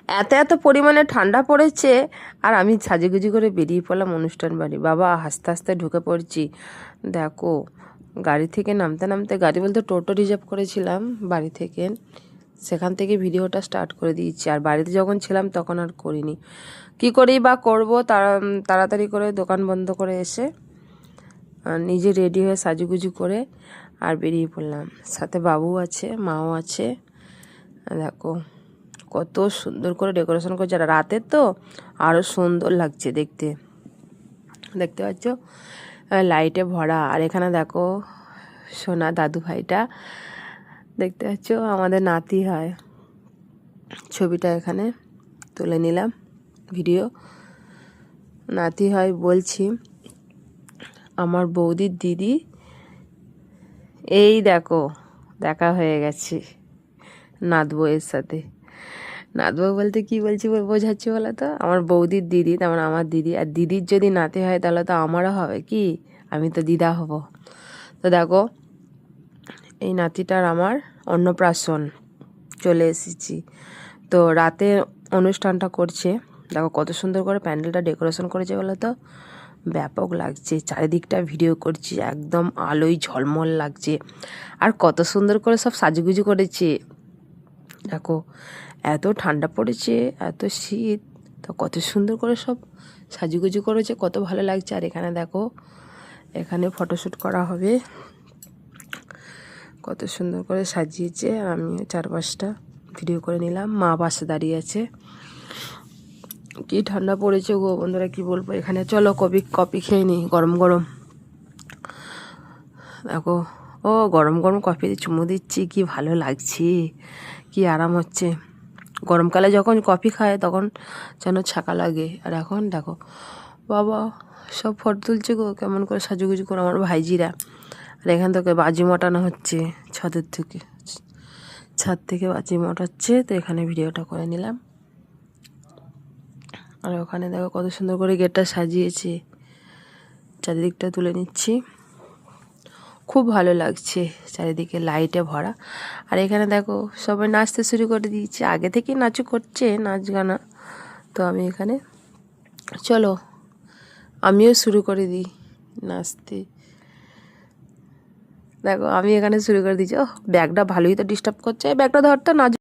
এত এত পরিমাণে ঠান্ডা পড়েছে, আর আমি সাজুগুজু করে বেরিয়ে পড়লাম অনুষ্ঠান বাড়ি। বাবা আস্তে আস্তে ঢুকে পড়ছি। দেখো গাড়ি থেকে নামতে নামতে, গাড়ি বলতে টোটো রিজার্ভ করেছিলাম বাড়ি থেকে, সেখান থেকে ভিডিওটা স্টার্ট করে দিয়েছি। আর বাড়িতে যখন ছিলাম তখন আর করিনি। কি করেই বা করবো, তাড়াতাড়ি করে দোকান বন্ধ করে এসে নিজে রেডি হয়ে সাজুগুজু করে আর বেরিয়ে পড়লাম। সাথে বাবু আছে, মাও আছে। দেখো কত সুন্দর করে ডেকোরেশন করছে, আর রাতের তো আরও সুন্দর লাগছে দেখতে। দেখতে পাচ্ছ লাইটে ভরা। আর এখানে দেখো সোনা দাদু ভাইটা, দেখতে পাচ্ছ আমাদের নাতি হয়। ছবিটা এখানে তুলে নিলাম, ভিডিও নাতি হয় বলছি। আমার বৌদির দিদি, এই দেখো দেখা হয়ে গেছে নাত বউয়ের সাথে। নাত বউ বলতে কি বলছি বোঝাচ্ছি বলো তো, আমার বৌদির দিদি, তেমন আমার দিদি। আর দিদির যদি নাতি হয় তাহলে তো আমারও হবে, কি আমি তো দিদা হব। তো দেখো এই নাতিটার আমার অন্নপ্রাশন, চলে এসেছি। তো রাতে অনুষ্ঠানটা করছে। দেখো কত সুন্দর করে প্যান্ডেলটা ডেকোরেশন করেছে বলো তো, ব্যাপক লাগছে। চারিদিকটা ভিডিও করছি, একদম আলোয় ঝলমল লাগছে। আর কত সুন্দর করে সব সাজুগুজু করেছে। দেখো এত ঠান্ডা পড়েছে, এত শীত, তো কত সুন্দর করে সব সাজুগুজু করেছে, কত ভালো লাগছে। আর এখানে দেখো, এখানে ফটোশ্যুট করা হবে, কত সুন্দর করে সাজিয়েছে। আর আমি চারপাশটা ভিডিও করে নিলাম। মা পাশে দাঁড়িয়ে আছে। কি ঠান্ডা পড়েছে গো বন্ধুরা, কি বলবো। এখানে চলো কফি খেয়ে নিই, গরম গরম। দেখো ও গরম গরম কফি চুমু দিচ্ছি, কি ভালো লাগছে, কি আরাম হচ্ছে। গরমকালে যখন কফি খায় তখন যেন ছাকা লাগে। আর এখন দেখো বাবা সব ফটো তুলছে গো, কেমন করে সাজুগুজু করে আমার ভাইজিরা। আর এখান থেকে বাজি মটানো হচ্ছে, ছাদ থেকে বাজি মটাচ্ছে। তো এখানে ভিডিওটা করে নিলাম। আর ওখানে দেখো কত সুন্দর করে গেটটা সাজিয়েছে, চারিদিকটা তুলে নিচ্ছি। খুব ভালো লাগছে, চারিদিকে লাইটে ভরা। আর এখানে দেখো সবাই নাচতে শুরু করে দিয়েছে, আগে থেকেই নাচু করছে, নাচ গানা। তো আমি এখানে চলো আমিও শুরু করে দিই নাচতে। দেখো আমি এখানে শুরু করে দিচ্ছি। ও ব্যাগটা ভালোই তো ডিস্টার্ব করছে, ব্যাগটা ধরতো নাচ।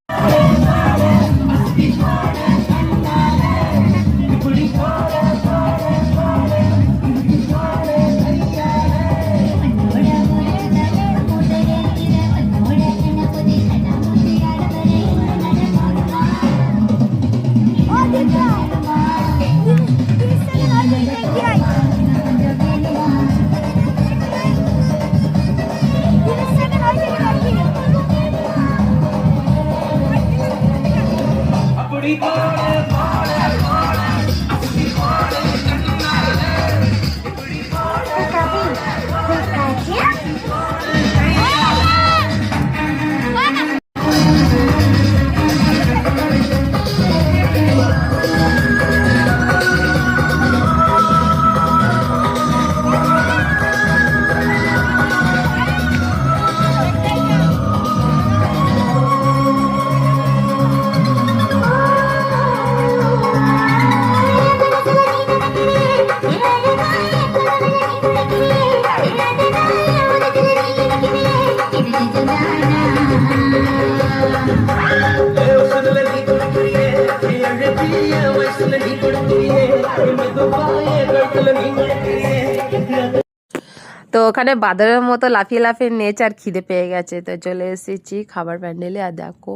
তো ওখানে বাদরের মতো লাফিয়ে লাফিয়ে নেচে, আর খিদে পেয়ে গেছে। তো চলে এসেছি খাবার প্যান্ডেলে। আর দেখো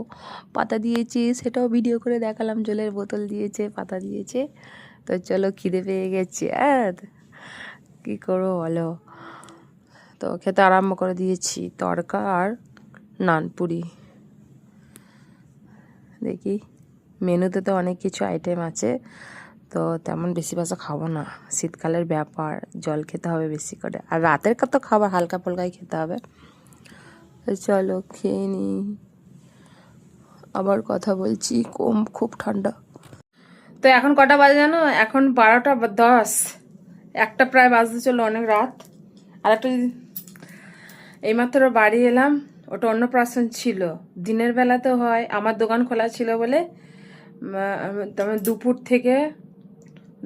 পাতা দিয়েছি, সেটাও ভিডিও করে দেখালাম। জলের বোতল দিয়েছে, পাতা দিয়েছে। তো চলো খিদে পেয়ে গেছি, আর কী করবো বলো। তো খেতে আরম্ভ করে দিয়েছি, তড়কা আর নানপুরি। দেখি মেনুতে তো অনেক কিছু আইটেম আছে, তো তেমন বেশি বাসা খাবো না, শীতকালের ব্যাপার, জল খেতে হবে বেশি করে। আর রাতের তো খাবার হালকা ফুলকাই খেতে হবে। তো চলো খেয়ে নিই, আবার কথা বলছি। খুব ঠান্ডা। তো এখন কটা বাজে জানো? এখন 12টা 10, একটা প্রায় বাজতে চলো, অনেক রাত। আর একটা এইমাত্র বাড়ি এলাম, ওটা অন্নপ্রাশন ছিল। দিনের বেলাতে হয়, আমার দোকান খোলা ছিল বলে তেমন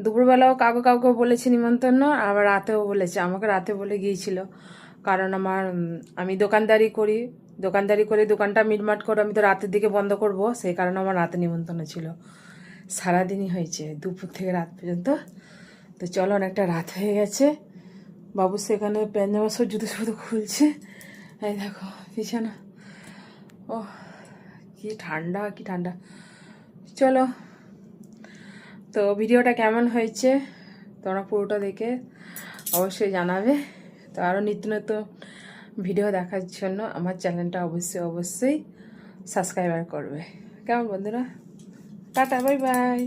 দুপুরবেলাও কাউকে কাউকে বলেছে নিমন্ত্রণ, আবার রাতেও বলেছে। আমাকে রাতে বলে গিয়েছিল, কারণ আমি দোকানদারি করে দোকানটা মিটমাট করে আমি তো রাতের দিকে বন্ধ করব, সেই কারণে আমার রাতে নিমন্ত্রণ ছিল। সারাদিনই হয়েছে, দুপুর থেকে রাত পর্যন্ত। তো চলো, অনেকটা রাত হয়ে গেছে। বাবু সেখানে প্যান্ট সব জুতো সুতো খুলছে। এই দেখো বিছানা, ও কি ঠান্ডা, কি ঠান্ডা। চলো, তো ভিডিওটা কেমন হয়েছে তোমরা পুরোটা দেখে অবশ্যই জানাবে। তো আরও নিত্য নতুন ভিডিও দেখার জন্য আমার চ্যানেলটা অবশ্যই সাবস্ক্রাইবার করবে। কেমন বন্ধুরা? Tata, bye bye.